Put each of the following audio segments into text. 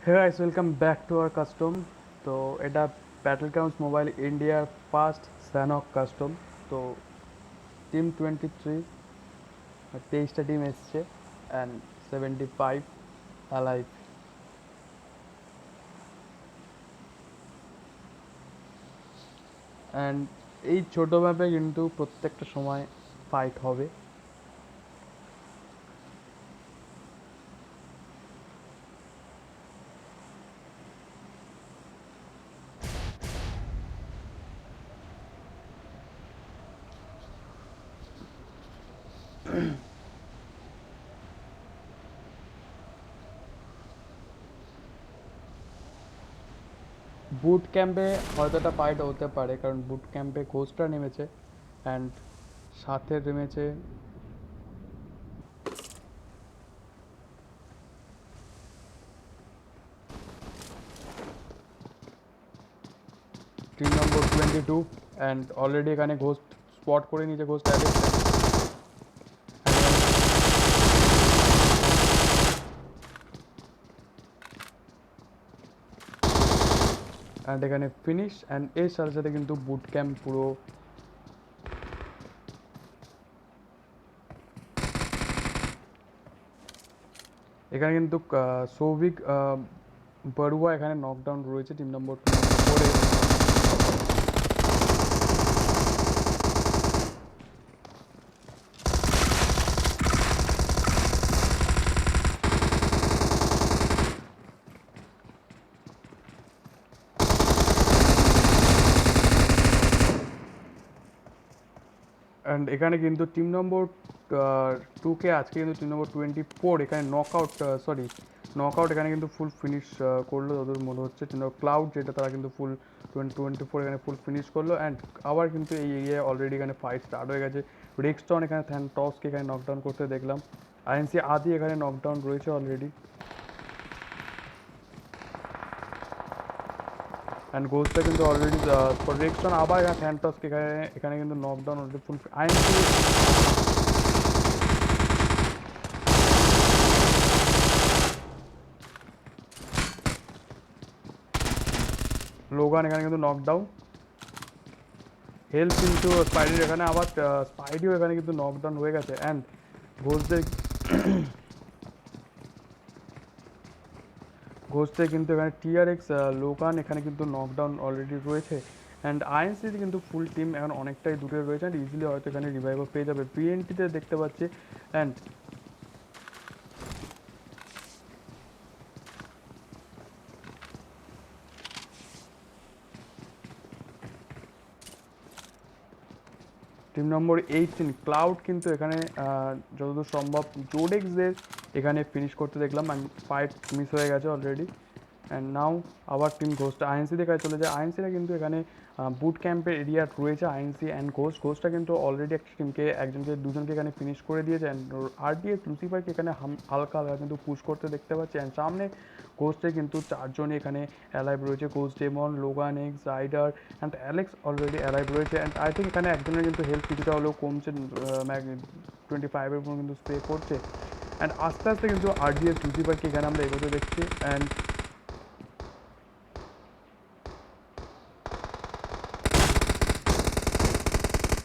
Hey guys, welcome back to our custom. তো এটা ব্যাটলগ্রাউন্ডস mobile ইন্ডিয়ার ফার্স্ট স্যানক কাস্টম। তো টিম 23 23টা টিম এসছে অ্যান্ড 75 অ্যালাইভ। অ্যান্ড এই ছোটো ম্যাপে কিন্তু প্রত্যেকটা সময় ফাইট হবে। বুট ক্যাম্পে হয়তো একটা ফাইট হতে পারে, কারণ বুট ক্যাম্পে ঘোষটা নেমেছে অ্যান্ড সাথে নেমেছে টিম নম্বর 22 অ্যান্ড অলরেডি এখানে ঘোস্ট স্পট করে নিয়েছে ঘোস্ট অ্যালেক্স। অ্যান্ড এখানে ফিনিশ অ্যান্ড এর সাথে সাথে কিন্তু বুট ক্যাম্প পুরো এখানে কিন্তু সৌভিক বড়ুয়া এখানে নকডাউন রয়েছে টিম নম্বর 4-এ। অ্যান্ড এখানে কিন্তু টিম নম্বর 2-কে আজকে কিন্তু টিম নম্বর 24 এখানে নকআউট এখানে কিন্তু ফুল ফিনিশ করলো যতদূর মনে হচ্ছে। টিম নম্বর ক্লাউড যেটা তারা কিন্তু ফুল 24 এখানে ফুল ফিনিশ করলো অ্যান্ড আবার কিন্তু এই এরিয়ায় অলরেডি এখানে ফাইট স্টার্ট হয়ে গেছে। রেক্সটন এখানে টসকে এখানে নকডাউন করতে দেখলাম। আইএনসি আদি এখানে নকডাউন রয়েছে অলরেডি অ্যান্ড গোস্টটা কিন্তু অলরেডি রেক্সটন আবার এখানে ফ্যান্টসকে এখানে এখানে কিন্তু নকডাউন অলরেডি ফুল। আইএনসি লোগান এখানে কিন্তু নকডাউন। হেলথ কিন্তু স্পাইডির এখানে আবার স্পাইডিও এখানে কিন্তু নকডাউন হয়ে গেছে অ্যান্ড ঘোষদের ঘোষতে কিন্তু এখানে টিআরএক্স লোকান এখানে কিন্তু নকডাউন অলরেডি রয়েছে অ্যান্ড আইএনসিতে কিন্তু ফুল টিম এখন অনেকটাই দূরে রয়েছে অ্যান্ড ইজিলি হয়তো এখানে রিভাইভার পেয়ে যাবে। পিএনটিতে দেখতে পাচ্ছি অ্যান্ড টিম নম্বর 18 ক্লাউড কিন্তু এখানে যতদূর সম্ভব জোডেক্সদের এখানে ফিনিশ করতে দেখলাম অ্যান্ড ফাইট মিস হয়ে গেছে অলরেডি অ্যান্ড নাও আবার টিম ঘোস্ট আইএনসিদের কাছে চলে যায়। আইএনসিরা কিন্তু এখানে বুট ক্যাম্পের এরিয়া রয়েছে আইএনসি অ্যান্ড ঘোস্টটা কিন্তু অলরেডি একটা টিমকে দুজনকে এখানে ফিনিশ করে দিয়েছে অ্যান্ড আরডিএস লুসিফারকে এখানে হালকা হালকা কিন্তু পুশ করতে দেখতে পাচ্ছি অ্যান্ড সামনে ঘোস্টে কিন্তু চারজনই এখানে অ্যালাইভ রয়েছে। Ghost demon, Logan X, rider and Alex already alive রয়েছে অ্যান্ড আই থিঙ্ক এখানে একজনের কিন্তু হেলথ কিছুটা হলেও কমছে, 25-এর উপর কিন্তু স্প্রে করছে অ্যান্ড আস্তে আস্তে কিন্তু আরডিএস লুসিফারকে এখানে আমরা এগোতে দেখছি অ্যান্ড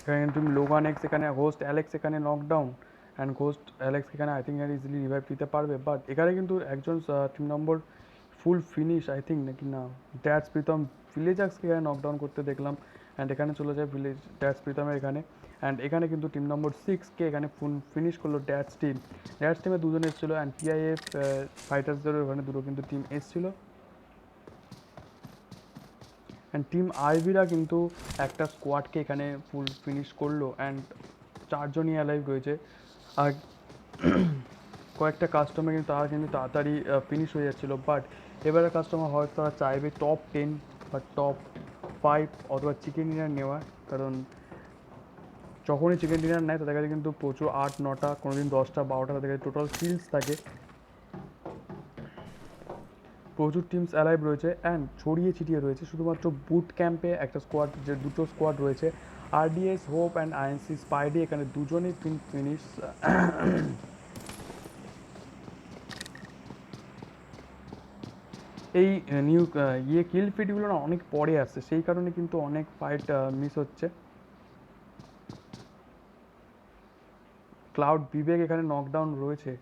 এখানে কিন্তু লোগান এক্স এখানে হোস্ট অ্যালেক্স এখানে নকডাউন অ্যান্ড ঘোস্ট অ্যালেক্স এখানে আই থিঙ্ক এখানে ইজিলি রিভাইভ দিতে পারবে বাট এখানে কিন্তু একজন team number full finish I think নাকি না ড্যাটস প্রীতম ভিলেজার্সকে এখানে নকডাউন করতে দেখলাম অ্যান্ড এখানে চলে যায় ড্যাটস প্রীতমের এখানে অ্যান্ড এখানে কিন্তু টিম নম্বর 6-কে এখানে ফুল ফিনিশ করলো ড্যাটস টিমে দুজন এসেছিলো অ্যান্ড টিআইএফ ফাইটার্সদেরও ওখানে দুটো কিন্তু টিম এসেছিলো অ্যান্ড টিম আইভিরা কিন্তু একটা স্কোয়াডকে এখানে ফুল ফিনিশ করলো অ্যান্ড চারজনই অ্যালাইভ রয়েছে আর কয়েকটা কাস্টমার কিন্তু তারা কিন্তু তাড়াতাড়ি ফিনিশ হয়ে যাচ্ছিলো বাট এবারে কাস্টমার হয়তো তারা চাইবে টপ 10 বা টপ 5 অথবা চিকেন ডিনার নেওয়ার, কারণ যখনই চিকেন ডিনার নেয় তাদের কাছে কিন্তু প্রচুর 8-9টা কোনো দিন 10টা-12টা তাদের কাছে টোটাল কিলস থাকে, প্রচুর টিমস অ্যালাইভ রয়েছে অ্যান্ড ছড়িয়ে ছিটিয়ে রয়েছে। শুধুমাত্র বুট ক্যাম্পে একটা স্কোয়াড, যে দুটো স্কোয়াড রয়েছে RDS hope and INC Spidey এখানে দুজনেই ফিনিশ এই নিউ কিল ফিডগুলো না অনেক পরে আসছে, সেই কারণে কিন্তু অনেক ফাইট মিস হচ্ছে। ক্লাউড বিবেক এখানে নকডাউন রয়েছে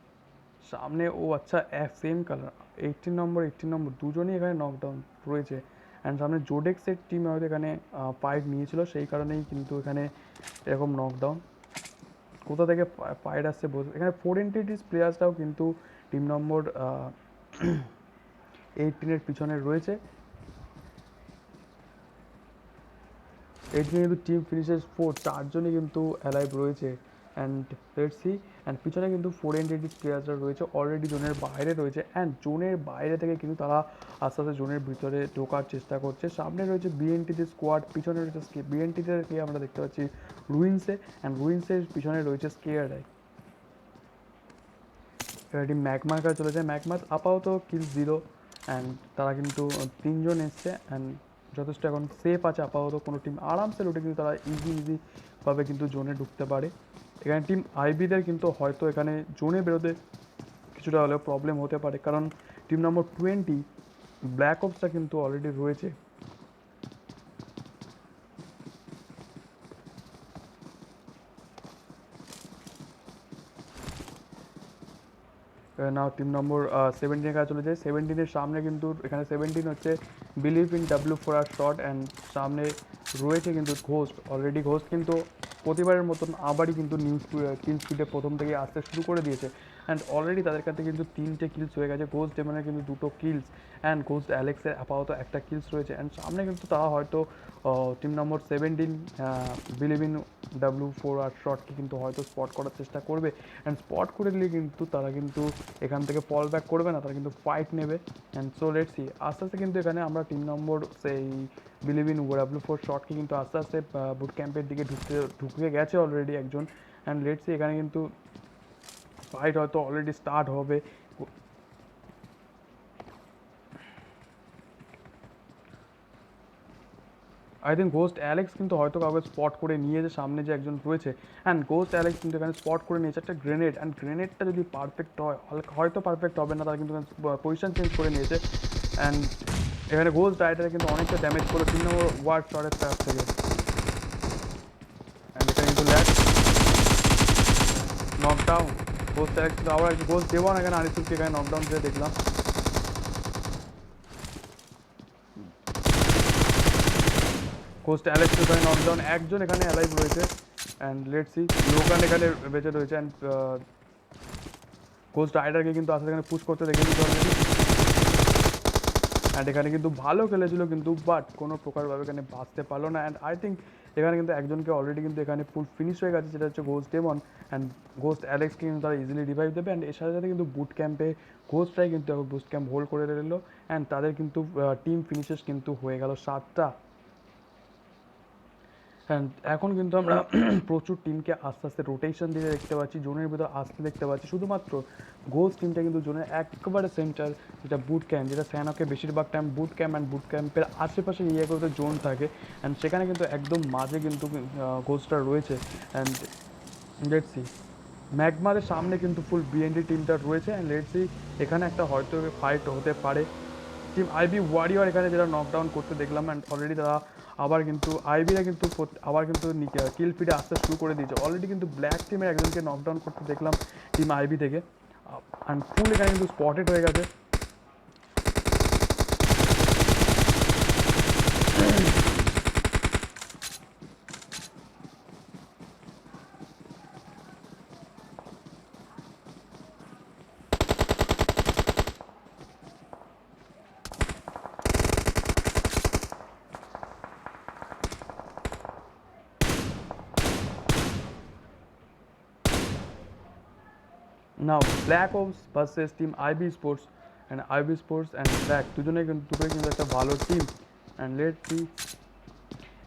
সামনে, ও আচ্ছা সেম কালার 18 নম্বর দুজনই এখানে নকডাউন রয়েছে। অ্যান্ড সামনে জোডেক্সের টিম হয়তো এখানে ফাইট নিয়েছিল, সেই কারণেই কিন্তু এখানে এরকম নকডাউন। কোথা থেকে ফাইট আসছে এখানে 4 এন্টিটিস প্লেয়ার্সরাও কিন্তু টিম নম্বর 18-এর পিছনে রয়েছে। 18 কিন্তু টিম ফিনিশেস 4, চারজনই কিন্তু অ্যালাইভ রয়েছে। অ্যান্ড লেটস সি, অ্যান্ড পিছনে কিন্তু 4 এন্টিটিস প্লেয়ার্সরা রয়েছে, অলরেডি জোনের বাইরে রয়েছে। অ্যান্ড জোনের বাইরে থেকে কিন্তু তারা আস্তে আস্তে জোনের ভিতরে ঢোকার চেষ্টা করছে। সামনে রয়েছে বিএনটিতে স্কোয়াড, পিছনে রয়েছে বিএনটিতে আমরা দেখতে পাচ্ছি রুইন্সে, অ্যান্ড রুইন্সের পিছনে রয়েছে স্কেয়ার আই। এটি ম্যাকমার কাছে চলে যায়, ম্যাকমার আপাতত কিল 0, অ্যান্ড তারা কিন্তু 3জন এসছে, অ্যান্ড যথেষ্ট এখন সেফ আছে আপাতত। কোনো টিম আরামসে লুটে কিন্তু তারা ইজিভাবে কিন্তু জোনে ঢুকতে পারে। এখানে টিম আইবিদের কিন্তু হয়তো এখানে জোনে বেরোতে কিছুটা হলেও প্রবলেম হতে পারে, কারণ টিম নম্বর 20 ব্ল্যাক অপসটা কিন্তু অলরেডি রয়েছে। নাও টিম নম্বর 17 কাছে চলে যায়। 17-এর সামনে কিন্তু এখানে 17 হচ্ছে believe in W4R shot, and সামনে রয়েছে কিন্তু ঘোস্ট। অলরেডি ঘোস্ট কিন্তু প্রতিবারের মতন আবারই কিন্তু কিল স্পিডে প্রথম থেকে আসতে শুরু করে দিয়েছে, অ্যান্ড অলরেডি তাদের কাছে কিন্তু 3টে কিলস হয়ে গেছে। ঘোস্ট ডেমনের কিন্তু 2টো কিলস, অ্যান্ড ঘোস্ট অ্যালেক্সের আপাতত 1টা কিলস রয়েছে। অ্যান্ড সামনে কিন্তু তারা হয়তো team number 17 believe in W4R শটকে কিন্তু হয়তো স্পট করার চেষ্টা করবে, অ্যান্ড স্পট করে দিলে কিন্তু তারা কিন্তু এখান থেকে ফল ব্যাক করবে না, তারা কিন্তু ফাইট নেবে। অ্যান্ড সো লেটস সি, আস্তে আস্তে কিন্তু এখানে আমরা টিম নম্বর সেই বিলিভ ইন W4 শটকে কিন্তু আস্তে আস্তে বুট ক্যাম্পের দিকে ঢুকে গেছে অলরেডি একজন। অ্যান্ড লেটস সি, এখানে কিন্তু ফাইট হয়তো অলরেডি স্টার্ট হবে। আই থিঙ্ক ঘোস্ট অ্যালেক্স কিন্তু হয়তো কাউকে স্পট করে নিয়েছে, সামনে যে একজন রয়েছে। অ্যান্ড ঘোস্ট অ্যালেক্স কিন্তু এখানে স্পট করে নিয়েছে একটা গ্রেনেড, অ্যান্ড গ্রেনেডটা যদি পারফেক্ট হয়, হয়তো পারফেক্ট হবে না, তারা কিন্তু পজিশন চেঞ্জ করে নিয়েছে। অ্যান্ড এখানে ঘোস্ট রাইডারে কিন্তু অনেকটা ড্যামেজ করলো 3 নম্বর ওয়ার্ড শটের তরফ থেকে। অ্যান্ড এখানে কিন্তু ল্যাক নকডাউন ঘোস্ট অ্যালেক্স কিন্তু আবার ঘোস্ট দেওয়া না, এখানে আনিসুলকে এখানে নকডাউন দিয়ে দেখলাম। ঘোস্ট অ্যালেক্স এখানে নকডাউন, একজন এখানে অ্যালাইভ রয়েছে। অ্যান্ড লেটস সি, লোকান এখানে বেঁচে রয়েছে। অ্যান্ড ঘোস্ট রাইডারকে কিন্তু আসলে এখানে পুশ করতে দেখেছি অলরেডি। অ্যান্ড এখানে কিন্তু ভালো খেলেছিল কিন্তু, বাট কোনো প্রকারভাবে এখানে বাঁচতে পারলো না। অ্যান্ড আই থিঙ্ক এখানে কিন্তু একজনকে অলরেডি কিন্তু এখানে ফুল ফিনিশ হয়ে গেছে, যেটা হচ্ছে ঘোস্ট ডেমন। অ্যান্ড ঘোস্ট অ্যালেক্সকে কিন্তু তারা ইজিলি রিভাইভ দেবে। অ্যান্ড এর সাথে সাথে কিন্তু বুট ক্যাম্পে ঘোস্টরাই কিন্তু এখন বুট ক্যাম্প হোল্ড করে দিল, অ্যান্ড তাদের কিন্তু টিম ফিনিশেস কিন্তু হয়ে গেল 7টা। অ্যান্ড এখন কিন্তু আমরা প্রচুর টিমকে আস্তে আস্তে রোটেশন দিতে দেখতে পাচ্ছি, জোনের ভিতর আসতে দেখতে পাচ্ছি। শুধুমাত্র ঘোস্ট টিমটা কিন্তু জোনের একেবারে সেন্টার, যেটা বুট ক্যাম্প, যেটা স্যানকে বেশিরভাগ টাইম বুট ক্যাম্প অ্যান্ড বুট ক্যাম্পের আশেপাশে এরিয়াগুলোতে জোন থাকে, অ্যান্ড সেখানে কিন্তু একদম মাঝে কিন্তু ঘোস্টটা রয়েছে। অ্যান্ড লেটস সি, ম্যাগমারের সামনে কিন্তু ফুল বিএনডি টিমটা রয়েছে। অ্যান্ড লেটস সি, এখানে একটা হয়তো ফাইট হতে পারে। টিম আইবি ওয়ারিয়র এখানে যেটা নকডাউন করতে দেখলাম, অ্যান্ড অলরেডি তারা আবার কিন্তু আইবিরা কিন্তু আবার কিন্তু কিল ফিডে আসতে শুরু করে দিয়েছে। অলরেডি কিন্তু ব্ল্যাক টিমের একজনকে নকডাউন করতে দেখলাম টিম আইবি থেকে, অ্যান্ড ফুল এখানে কিন্তু স্পটেড হয়ে গেছে। Now black ops versus team IB sports, and IB sports and black দুটোই কিন্তু একটা ভালো টিম। অ্যান্ড লেট সি,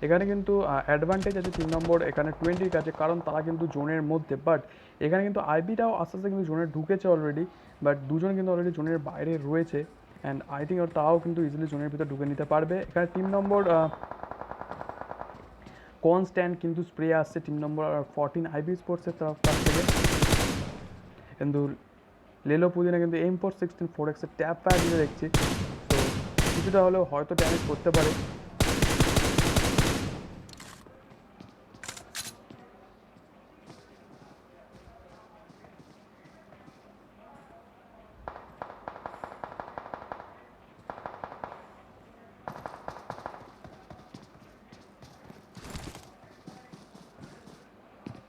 এখানে কিন্তু অ্যাডভান্টেজ আছে 3 নম্বর এখানে 20-র কাছে, কারণ তারা কিন্তু জোনের মধ্যে। বাট এখানে কিন্তু আইবিটাও আস্তে আস্তে কিন্তু জোনে ঢুকেছে অলরেডি, বাট দুজন কিন্তু অলরেডি জোনের বাইরে রয়েছে। অ্যান্ড আই থিঙ্ক তারাও কিন্তু ইজিলি জোনের ভিতরে ঢুকে নিতে পারবে। এখানে টিম নম্বর কনস্ট্যান্ট কিন্তু স্প্রে আসছে টিম নম্বর 14 আইবি স্পোর্টসের কাছ থেকে, কিন্তু লেলো পুদিনা কিন্তু M416 4X ট্যাপ ফায়ার দিতে দেখছি। তো কিছুটা হলেও হয়তো ড্যামেজ করতে পারে।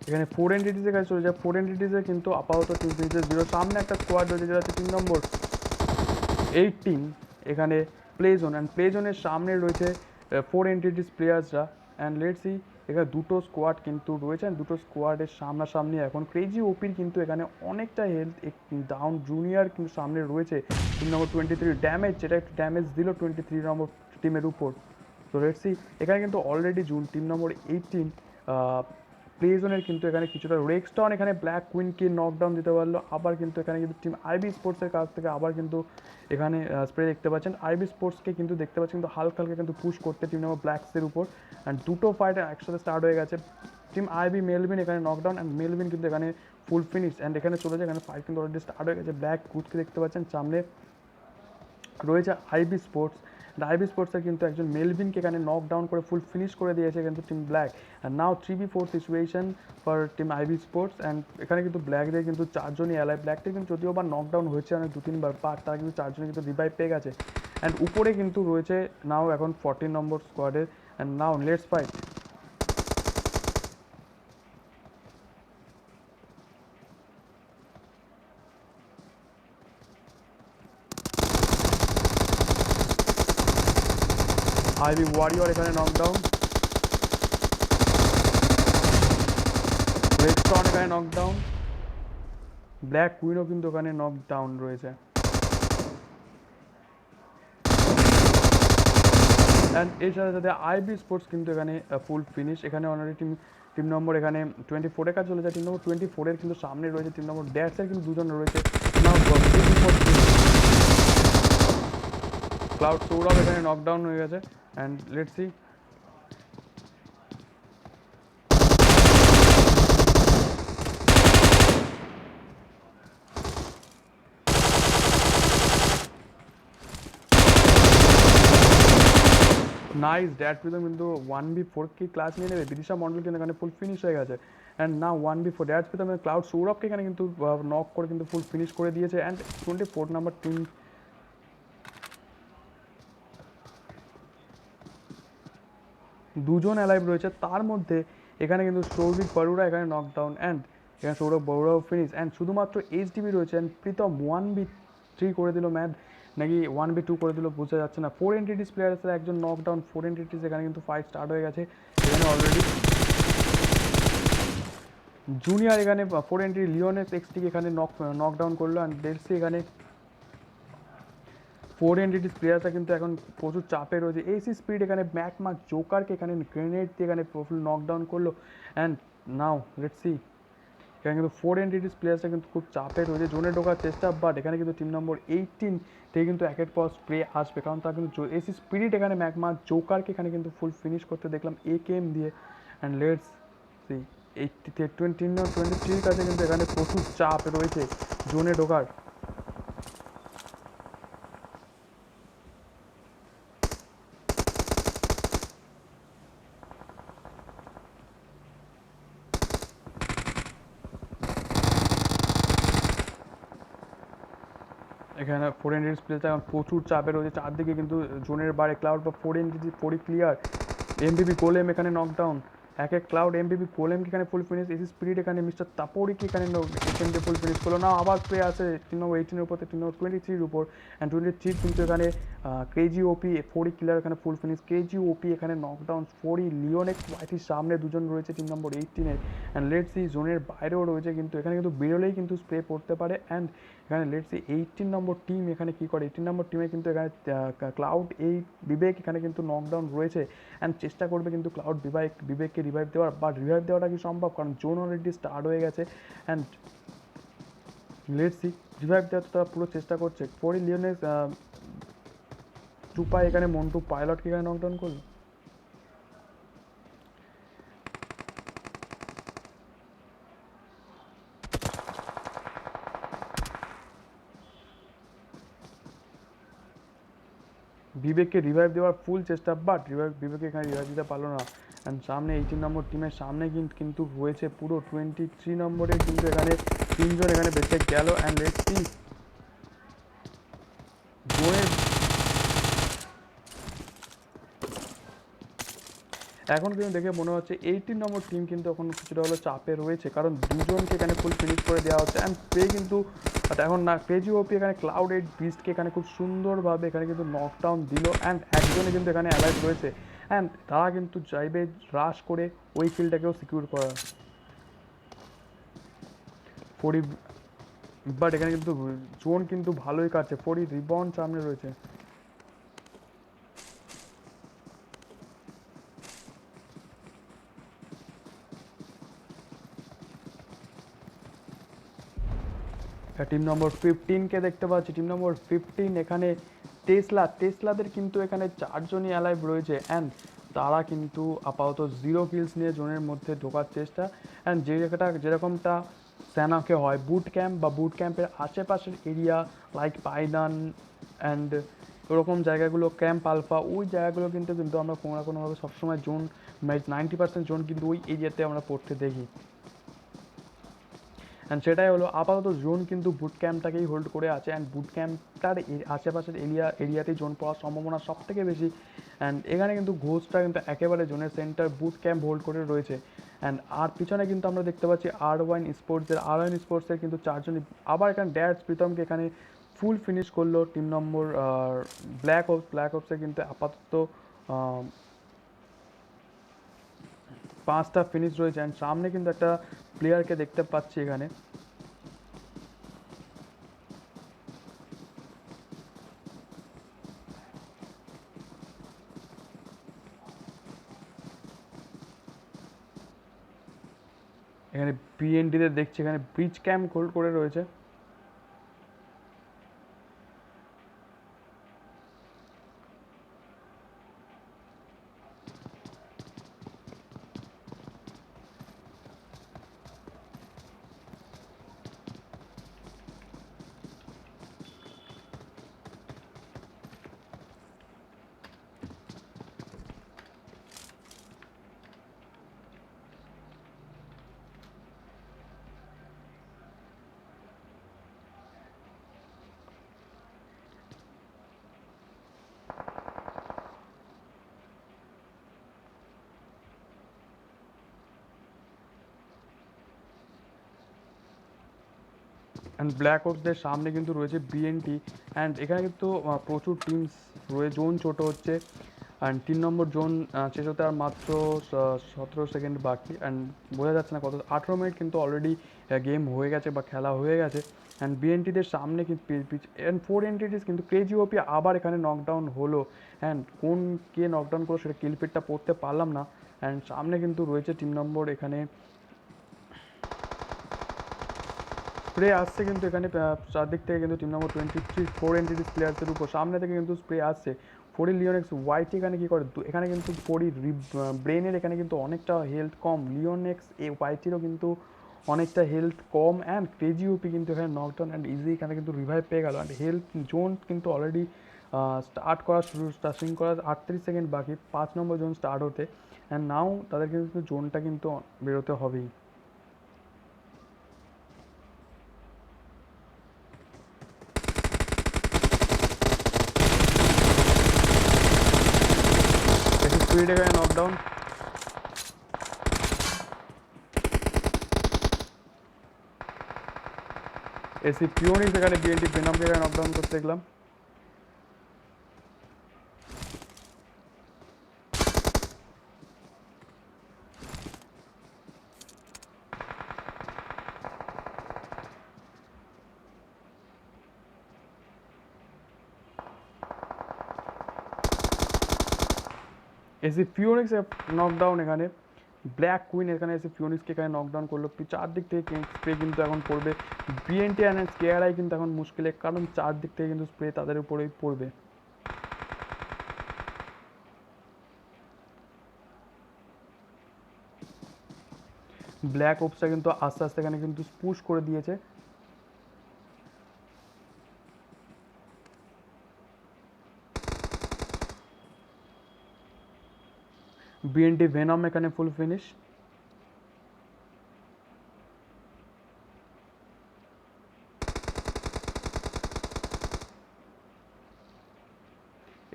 এখানে 4 এনটিটিসের কাছে চলে যায়। 4 এনটিটিসে কিন্তু আপাতত টিম ফিনিশে 0। সামনে একটা স্কোয়াড রয়েছে যেটা হচ্ছে টিম নম্বর 18, এখানে প্লে জোন, অ্যান্ড প্লে জোনের সামনে রয়েছে 4 এনটিটিস প্লেয়ার্সরা। অ্যান্ড লেটস সি, এখানে দুটো স্কোয়াড কিন্তু রয়েছে, দুটো স্কোয়াডের সামনাসামনি এখন ক্রেজি ওপির কিন্তু এখানে অনেকটা হেলথ ডাউন। জুনিয়র কিন্তু সামনে রয়েছে টিম নম্বর 23 ড্যামেজ, যেটা একটু ড্যামেজ দিল 23 নম্বর টিমের উপর। তো লেটস সি, এখানে কিন্তু অলরেডি টিম নম্বর 18 প্লে জোনের কিন্তু এখানে কিছুটা রেক্সটন এখানে ব্ল্যাক কুইনকে নকডাউন দিতে পারলো। আবার কিন্তু এখানে কিন্তু টিম আইবি স্পোর্টসের কাছ থেকে আবার কিন্তু এখানে স্প্রে দেখতে পাচ্ছেন। আইবি স্পোর্টসকে কিন্তু দেখতে পাচ্ছেন কিন্তু হালকা হালকা কিন্তু পুশ করতে টিম নম্বর ব্ল্যাকসের উপর। অ্যান্ড দুটো ফাইট একসাথে স্টার্ট হয়ে গেছে। টিম আইবি মেলভিন এখানে নকডাউন, অ্যান্ড মেলভিন কিন্তু এখানে ফুল ফিনিশ। অ্যান্ড এখানে চলে যায়, এখানে ফাইট কিন্তু অলরেডি স্টার্ট হয়ে গেছে। ব্ল্যাক কুদকে দেখতে পাচ্ছেন সামনে রয়েছে আইবি স্পোর্টস। আইবি স্পোর্টসের কিন্তু একজন মেলভিনকে এখানে নক ডাউন করে ফুল ফিনিশ করে দিয়েছে কিন্তু team black. And now 3v4 situation for team IB sports. And এখানে কিন্তু ব্ল্যাকদের কিন্তু 4 জনই অ্যালাই। ব্ল্যাকদের কিন্তু যদিও বা নকডাউন হয়েছে অনেক 2-3 বার, বাট তারা কিন্তু 4 জনই কিন্তু রিভাইভ পেয়ে গেছে। অ্যান্ড উপরে কিন্তু রয়েছে নাও এখন 14 নম্বর স্কোয়াডের। And now let's fight. IB warrior এখানে নকডাউন, রেডস্টন এখানে নকডাউন, ব্ল্যাক কুইনও কিন্তু ওখানে নকডাউন রয়েছে। অ্যান্ড এর সাথে সাথে আইবি স্পোর্টস কিন্তু এখানে ফুল ফিনিশ। এখানে অলরেডি টিম নম্বর এখানে 24-এর কাছে চলে যায়। টিম নম্বর 24-এর কিন্তু সামনে রয়েছে টিম নম্বর ড্যাশের কিন্তু দুজন রয়েছে। ক্লাউড সৌরভ এখানে নকডাউন হয়ে গেছে। And let's see, nice dad Pritam কিন্তু 1v4 কি ক্লাস নিয়ে নেবে। বিদিশা মন্ডল কিন্তু এখানে ফুল ফিনিশ হয়ে গেছে। অ্যান্ড না 1v4 ড্যাড প্রীতম ক্লাউড সৌরভকে এখানে কিন্তু নক করে কিন্তু ফুল ফিনিশ করে দিয়েছে। অ্যান্ড 24 নাম্বার টিম দুজন অ্যালাইভ রয়েছে, তার মধ্যে এখানে কিন্তু সৌভিক বরুড়া এখানে নকডাউন। অ্যান্ড এখানে সৌরভ বরুড়াও ফিনিশ। অ্যান্ড শুধুমাত্র এইচডিবি রয়েছে। অ্যান্ড প্রীতম 1v3 করে দিল ম্যাচ, নাকি 1v2 করে দিল বোঝা যাচ্ছে না। 4 এনটিটিস প্লেয়ার্সের একজন নকডাউন। 4 এনটিটিস এখানে কিন্তু ফাইট স্টার্ট হয়ে গেছে এখানে অলরেডি। জুনিয়র এখানে 4 এনটি লিওনেস এক্সটিকে এখানে নকডাউন করলো। অ্যান্ড ডেলসি এখানে 4 এনটিটিস প্লেয়ার্সরা কিন্তু এখন প্রচুর চাপে রয়েছে। এসি স্পিড এখানে ম্যাকমা জোকারকে এখানে গ্রেনেড দিয়ে এখানে ফুল নকডাউন করলো। অ্যান্ড নাও লেটস সি, এখানে কিন্তু 4 এনটিটিস প্লেয়ার্সরা কিন্তু খুব চাপে রয়েছে, জোনে ঢোকার চেষ্টা। বাট এখানে কিন্তু টিম নম্বর 18 থেকে কিন্তু একের পর স্প্রে আসবে, কারণ তার কিন্তু এসি স্পিরিট এখানে ম্যাকমা জোকারকে এখানে কিন্তু ফুল ফিনিশ করতে দেখলাম একেএম দিয়ে। অ্যান্ড লেটস সি, 23 কাছে কিন্তু এখানে প্রচুর চাপ রয়েছে জোনে ঢোকার। এখানে 4 এনটিটিস প্লেসটা এখন প্রচুর চাপে রয়েছে, চারদিকে কিন্তু জোনের বারে ক্লাউড বা 4 এনটিটি 4 ক্লিয়ার। এমবিবি কোলেম এখানে নকডাউন, এক ক্লাউড এমবিবি কোলেমকে এখানে ফুল ফিনিশ। এসি স্পিরিট এখানে মিস্টার তাপরিকে এখানে এখানে ফুল ফিনিশ করলো। না আবার প্লে আছে টিম নম্বর 18-এর উপর, টিম নম্বর 23-র উপর। অ্যান্ড 23 কিন্তু এখানে কেজি ওপি 4 ক্লিয়ার এখানে ফুল ফিনিশ। কেজি ওপি এখানে নকডাউন। 4 লিওনেক্স ওয়াইটির সামনে দুজন রয়েছে টিম নম্বর 18-এর। অ্যান্ড লেটস সি, জোনের বাইরেও রয়েছে কিন্তু এখানে কিন্তু বেরোলেই কিন্তু স্প্রে পড়তে পারে। অ্যান্ড এখানে লেটস সি 18 নম্বর টিম এখানে কী করে। 18 নম্বর টিমে কিন্তু এখানে ক্লাউড বিবেক এখানে কিন্তু নকডাউন রয়েছে। অ্যান্ড চেষ্টা করবে কিন্তু ক্লাউড বিবেককে রিভাইভ দেওয়ার, বাট রিভাইভ দেওয়াটা কি সম্ভব, কারণ জোন অলরেডি স্টার্ট হয়ে গেছে। অ্যান্ড লেটস সি, রিভাইভ দেওয়ার তো তারা পুরো চেষ্টা করছে। 4 লিওনেস টুপাই এখানে মন্টু পাইলটকে এখানে নকডাউন করলো। বিবেককে রিভাইভ দেওয়ার ফুল চেষ্টা, বাট বিবেককে এখানে রিভাইভ দিতে পারলো না। অ্যান্ড সামনে 18 নম্বর টিমের সামনে কিন্তু রয়েছে পুরো 23 নম্বরে, কিন্তু এখানে তিনজন এখানে বেঁচে গেল। অ্যান্ড লেটস সি জোনের এখন কিন্তু দেখে মনে হচ্ছে 18 নম্বর টিম কিন্তু এখন কিছুটা হলো চাপে রয়েছে, কারণ দুজনকে এখানে ফুল ফিনিশ করে দেওয়া হচ্ছে। অ্যান্ড প্লে কিন্তু এখন না, ক্রেজি ওপি এখানে ক্লাউড 8 বিস্টকে এখানে খুব সুন্দরভাবে এখানে কিন্তু নকডাউন দিল। অ্যান্ড একজনে কিন্তু এখানে অ্যালাইভ রয়েছে, অ্যান্ড তারা কিন্তু চাইবে রাশ করে ওই কিলটাকেও সিকিউর করার। 40, বাট এখানে কিন্তু জোন কিন্তু ভালোই কাটছে, 40 রিবাউন্ড সামনে রয়েছে। টিম নম্বর 15কে দেখতে পাচ্ছি। টিম নম্বর 15 এখানে টেসলাদের কিন্তু এখানে চারজনই অ্যালাইভ রয়েছে, অ্যান্ড তারা কিন্তু আপাতত 0 কিলস নিয়ে জোনের মধ্যে ঢোকার চেষ্টা। অ্যান্ড যেরকমটা স্যানাকে হয় বুট ক্যাম্প বা বুট ক্যাম্পের আশেপাশের এরিয়া লাইক পাইদান অ্যান্ড ওরকম জায়গাগুলো, ক্যাম্প আলফা, ওই জায়গাগুলো কিন্তু আমরা কোনো না কোনোভাবে সবসময় জোন 90% জোন কিন্তু ওই এরিয়াতে আমরা পড়তে দেখি। অ্যান্ড সেটাই হলো আপাতত জোন কিন্তু বুট ক্যাম্পটাকেই হোল্ড করে আছে, অ্যান্ড বুট ক্যাম্পটার আশেপাশের এরিয়াতেই জোন পড়ার সম্ভাবনা সব থেকে বেশি। অ্যান্ড এখানে কিন্তু ঘোষটা কিন্তু একেবারে জোনের সেন্টার বুট ক্যাম্প হোল্ড করে রয়েছে। অ্যান্ড আর পিছনে কিন্তু আমরা দেখতে পাচ্ছি আর ওয়ান স্পোর্টসের কিন্তু চারজনই, আবার এখানে ড্যাডস প্রীতমকে এখানে ফুল ফিনিশ করলো টিম নম্বর ব্ল্যাক অপসে কিন্তু আপাতত 5টা ফিনিশ রয়েছে। অ্যান্ড সামনে কিন্তু একটা প্লেয়ারকে দেখতে পাচ্ছি এখানে। এখানে বিএনডিতে দেখছি এখানে ব্রিজ ক্যাম্প হোল্ড করে রয়েছে। অ্যান্ড ব্ল্যাক ওপসদের সামনে কিন্তু রয়েছে বিএনটি। অ্যান্ড এখানে কিন্তু প্রচুর টিমস রয়েছে, জোন ছোট হচ্ছে। অ্যান্ড 3 নম্বর জোন শেষ হতে আর মাত্র 17 সেকেন্ড বাকি। অ্যান্ড বোঝা যাচ্ছে না কত, 18 মিনিট কিন্তু অলরেডি গেম হয়ে গেছে বা খেলা হয়ে গেছে। অ্যান্ড বিএনটিদের সামনে কিন্তু অ্যান্ড 4 এন্টিটিস কিন্তু ক্রেজি ওপি আবার এখানে নকডাউন হলো। অ্যান্ড কোন কে নকডাউন করলো সেটা কিলফিটটা পড়তে পারলাম না। অ্যান্ড সামনে কিন্তু রয়েছে টিম নম্বর, এখানে স্প্রে আসছে কিন্তু এখানে চারদিক থেকে কিন্তু টিম নম্বর 23 4 এন্টিটিস প্লেয়ার্সের উপর, সামনে থেকে কিন্তু স্প্রে আসছে। ফোরি লিওনেক্স ওয়াইটি এখানে কী করে, এখানে কিন্তু ফোরি ব্রেনের এখানে কিন্তু অনেকটা হেলথ কম, লিওনেক্স ওয়াইটিরও কিন্তু অনেকটা হেলথ কম। অ্যান্ড ক্রেজি ওপি কিন্তু এখানে নকডাউন অ্যান্ড ইজি এখানে কিন্তু রিভাইভ পেয়ে গেল। অ্যান্ড হেলথ জোন কিন্তু অলরেডি স্টার্টিং করার 38 সেকেন্ড বাকি, 5 নম্বর জোন স্টার্ট হতে। অ্যান্ড নাও তাদের কিন্তু জোনটা কিন্তু বেরোতে হবেই। স্পিড এখানে নকডাউন, এসি পিওনিক্স এখানে বিএনটি বেনামকে এখানে নকডাউন করতে দেখলাম। এসি ফিওনিক্স নকডাউন এখানে, ব্ল্যাক কুইন এখানে এসে ফিওনিক্সকে এখানে নকডাউন করলো। চারদিক থেকে স্প্রে কিন্তু এখন পড়বে বিএনটি অ্যান্ড কেআরআই কিন্তু এখন মুশকিলে, কারণ চারদিক থেকে কিন্তু স্প্রে তাদের উপরেই পড়বে। ব্ল্যাক ওপসটা কিন্তু আস্তে আস্তে এখানে কিন্তু পুশ করে দিয়েছে। বিএনটি ভেনম এখানে ফুল ফিনিশ।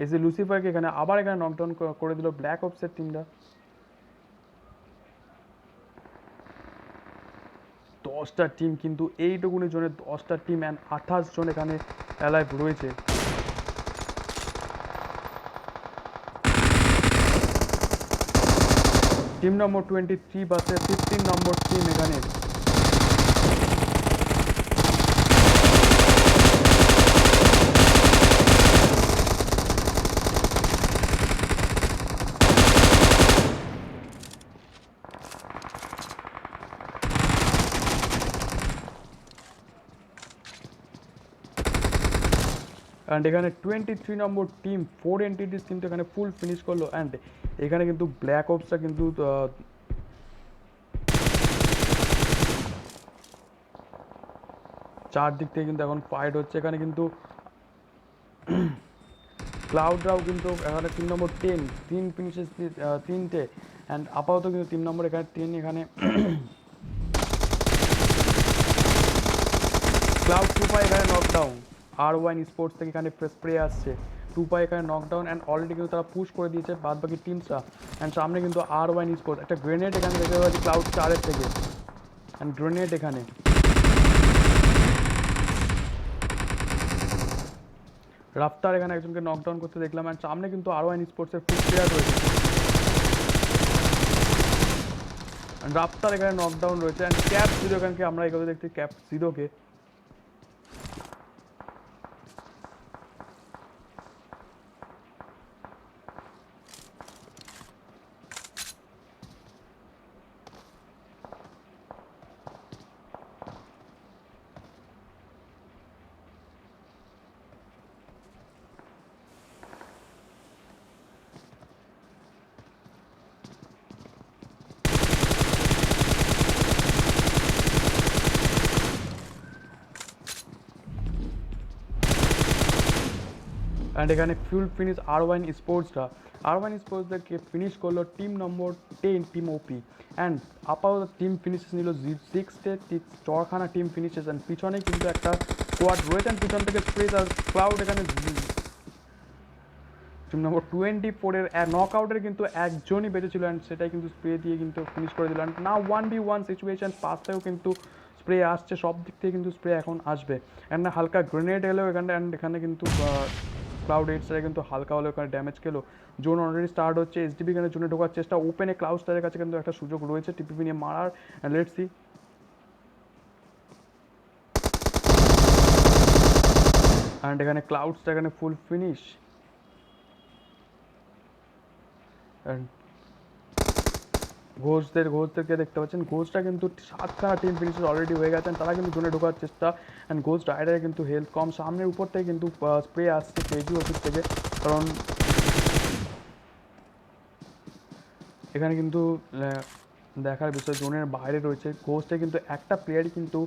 এসি লুসিফারকে এখানে আবার এখানে নকডাউন করে দিল ব্ল্যাক অপসের টিমটা। 10টা টিম কিন্তু এইটুকুনি জোনে 10টা টিম অ্যান্ড 28 জন এখানে অ্যালাইভ রয়েছে। টিম নম্বর 23 ভার্সেস 15 নম্বর টিম এখানে। অ্যান্ড এখানে 23 নম্বর টিম 4 এন্টিটিস কিন্তু এখানে ফুল ফিনিশ করলো। অ্যান্ড এখানে কিন্তু ব্ল্যাক অপসটা কিন্তু চারদিক থেকে কিন্তু এখন ফাইট হচ্ছে। এখানে কিন্তু ক্লাউডরাও কিন্তু এখানে 3 নম্বর 10 3 ফিনিশেস 3টে। অ্যান্ড আপাতত কিন্তু 3 নম্বর এখানে 10 এখানে ক্লাউড 2 পাই এখানে নকডাউন। আর1 স্পোর্টস থেকে এখানে স্প্রে আসছে। 2 পাই এখানে নকডাউন অ্যান্ড অলরেডি কিন্তু তারা পুশ করে দিয়েছে বাদ বাকি টিমসরা। অ্যান্ড সামনে কিন্তু আর1 স্পোর্টস একটা গ্রেনেড এখানে দেখতে পাচ্ছি ক্লাউড 4-এর থেকে। অ্যান্ড গ্রেনেড এখানে রাফতার এখানে একজনকে নকডাউন করতে দেখলাম। অ্যান্ড সামনে কিন্তু আর1 স্পোর্টসের ফুল প্লেয়ার রয়েছে। রাফতার এখানে নকডাউন রয়েছে। অ্যান্ড ক্যাপ জিরো এখানকে আমরা এখানে দেখছি ক্যাপ জিরোকে। অ্যান্ড এখানে ফুল ফিনিশ আর1 স্পোর্টসরা। আর1 স্পোর্টসদেরকে ফিনিশ করলো team number 10 team OP. And আপাতত টিম ফিনিশেস নিল 6টে 4খানা টিম ফিনিশেস। অ্যান্ড পিছনে কিন্তু একটা স্কোয়াড রয়েছে। অ্যান্ড পিছন থেকে স্প্রে আর ক্লাউড এখানে টিম নম্বর 24-এর নক আউটের কিন্তু একজনই বেঁচে ছিল। অ্যান্ড সেটাই কিন্তু স্প্রে দিয়ে কিন্তু ফিনিশ করে দিল। অ্যান্ড না 1v1 সিচুয়েশন পাস থেকেও কিন্তু স্প্রে আসছে, সব দিক থেকে কিন্তু স্প্রে এখন আসবে। অ্যান্ড না হালকা গ্রেনেড এলেও এখানে। অ্যান্ড এখানে কিন্তু ক্লাউড এইটসরা কিন্তু হালকা হলেও এখানে ড্যামেজ খেলো। জোন অলরেডি স্টার্ট হচ্ছে। এসডিবি এখানে জোনে ঢোকার চেষ্টা। ওপেনে ক্লাউড স্টারের কাছে কিন্তু একটা সুযোগ রয়েছে টিপিপি নিয়ে মারার। Let's see. অ্যান্ড এখানে ক্লাউডসটা এখানে ফুল ফিনিশ। অ্যান্ড ঘোষদেরকে দেখতে পাচ্ছেন। ঘোষটা কিন্তু 7খানা টিম ফিনিশেস অলরেডি হয়ে গেছেন। তারা কিন্তু জোনে ঢোকার চেষ্টা। অ্যান্ড ঘোষ রাইডারে কিন্তু হেলথ কম। সামনের উপর থেকে কিন্তু স্প্রে আসছে কেজি অফিস থেকে। কারণ এখানে কিন্তু দেখার বিষয় জোনের বাইরে রয়েছে। ঘোষটা কিন্তু একটা প্লেয়ারই কিন্তু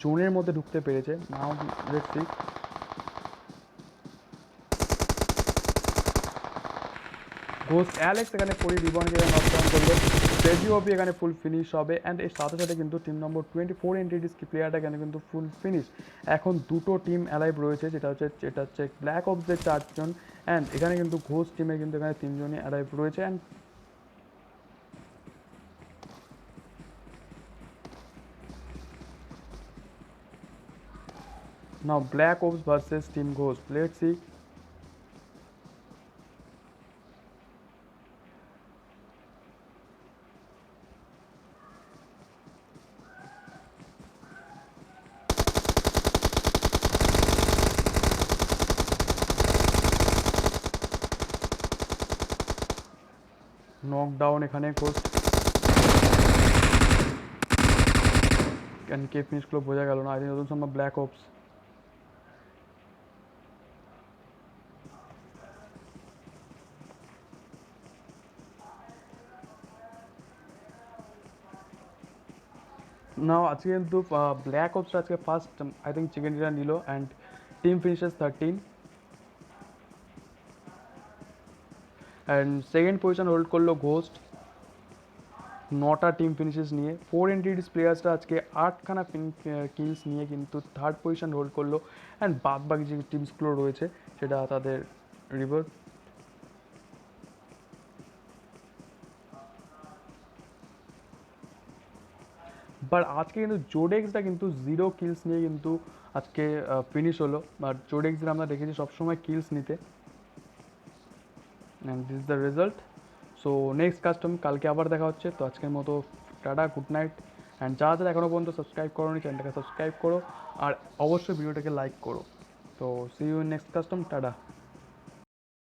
জোনের মধ্যে ঢুকতে পেরেছে। Now let's see. Ghosh Alex এখানে পরি রিবনকে এখানে নকডাউন করলো। কেজিওপি এখানে ফুল ফিনিশ হবে। অ্যান্ড এর সাথে সাথে কিন্তু টিম নম্বর 24 এন্টিটিস কি প্লেয়ারটা এখানে কিন্তু ফুল ফিনিশ। এখন দুটো টিম অ্যালাইভ রয়েছে, যেটা হচ্ছে ব্ল্যাক অপসদের 4জন। অ্যান্ড এখানে কিন্তু ঘোষ টিমের কিন্তু এখানে 3জনই অ্যালাইভ রয়েছে। And now black ops versus team Ghosh. Let's see. Knockdown এখানে ঘোষ। ক্যান কে ফিনিশগুলো বোঝা গেল না। আই থিঙ্ক নতুন সম্ভব ব্ল্যাক অপস। নাও আজকে কিন্তু ব্ল্যাক অপস আজকে first I think chicken dinner নিল। And team finishes 13। And second position hold করলো ঘোস্ট। 9টা টিম ফিনিশেস নিয়ে। 4 এন্টিটিস প্লেয়ার্সরা আজকে 8খানা কিলস নিয়ে কিন্তু থার্ড পজিশন হোল্ড করলো। অ্যান্ড বাদ বাকি যে টিমসগুলো রয়েছে সেটা তাদের রিভার। বাট আজকে কিন্তু জোডেক্সটা কিন্তু 0 কিলস নিয়ে কিন্তু আজকে ফিনিশ হলো। বাট জোডেক্সদের আমরা দেখেছি সবসময় কিলস নিতে। And this the result. So next custom কালকে আবার দেখা হচ্ছে। তো আজকের মতো টাটা, গুড নাইট। অ্যান্ড যারা এখনও পর্যন্ত সাবস্ক্রাইব করোনি চ্যানেলটাকে সাবস্ক্রাইব করো, আর অবশ্যই ভিডিওটাকে লাইক করো। তো see you in next custom, tata.